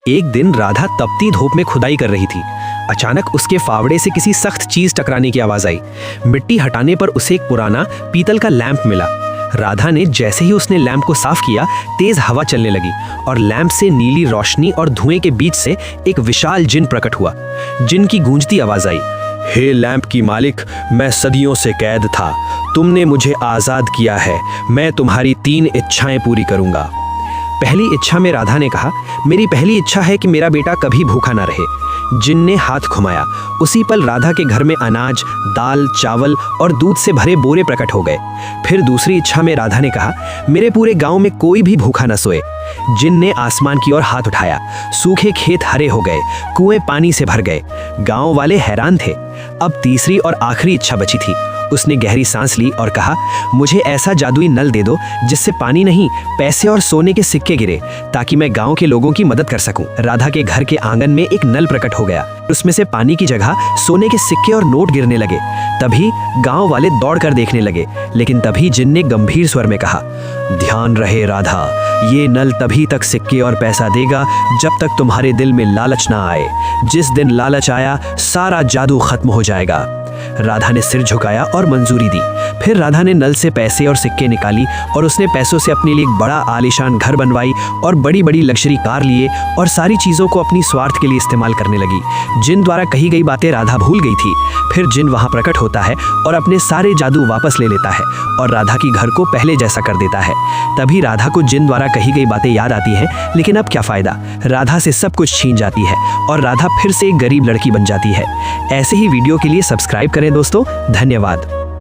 एक दिन राधा तपती धूप में खुदाई कर रही थी। अचानक उसके फावड़े से किसी सख्त चीज टकराने की आवाज आई। मिट्टी हटाने पर उसे एक पुराना पीतल का लैंप मिला। राधा ने जैसे ही उसने लैंप को साफ किया, तेज हवा चलने लगी और लैंप से नीली रोशनी और धुएं के बीच से एक विशाल जिन प्रकट हुआ। जिन की गूंजती आवाज आई, हे लैंप की मालिक, मैं सदियों से कैद था, तुमने मुझे आजाद किया है, मैं तुम्हारी 3 इच्छाएं पूरी करूंगा। पहली इच्छा में राधा ने कहा, मेरी पहली इच्छा है कि मेरा बेटा कभी भूखा ना रहे। जिन ने हाथ घुमाया, उसी पल राधा के घर में अनाज, दाल, चावल और दूध से भरे बोरे प्रकट हो गए। फिर दूसरी इच्छा में राधा ने कहा, मेरे पूरे गांव में कोई भी भूखा न सोए। जिन ने आसमान की ओर हाथ उठाया, सूखे खेत हरे हो गए, कुएं पानी से भर गए। गांव वाले हैरान थे। अब तीसरी और आखिरी इच्छा बची थी। उसने गहरी सांस ली और कहा, मुझे ऐसा जादुई नल दे दो जिससे पानी नहीं, पैसे और सोने के सिक्के गिरे, ताकि मैं गांव के लोगों की मदद कर सकूं। राधा के घर के आंगन में एक नल प्रकट हो गया। उसमें से पानी की जगह सोने के सिक्के और नोट गिरने लगे। तभी गांव वाले दौड़कर देखने लगे, लेकिन तभी जिन ने गंभीर स्वर में कहा, ध्यान रहे राधा, ये नल तभी तक सिक्के और पैसा देगा जब तक तुम्हारे दिल में लालच ना आए। जिस दिन लालच आया, सारा जादू खत्म हो जाएगा। राधा ने सिर झुकाया और मंजूरी दी। फिर राधा ने नल से पैसे और सिक्के निकाली और उसने पैसों से अपने लिए एक बड़ा आलीशान घर बनवाई और बड़ी बड़ी लग्जरी कार लिए और सारी चीजों को अपनी स्वार्थ के लिए इस्तेमाल करने लगी। जिन द्वारा कही गई बातें राधा भूल गई थी। फिर जिन वहां प्रकट होता है और अपने सारे जादू वापस ले लेता है और राधा की घर को पहले जैसा कर देता है। तभी राधा को जिन द्वारा कही गई बातें याद आती हैं, लेकिन अब क्या फायदा, राधा से सब कुछ छीन जाती है और राधा फिर से एक गरीब लड़की बन जाती है। ऐसे ही वीडियो के लिए सब्सक्राइब करें दोस्तों। धन्यवाद।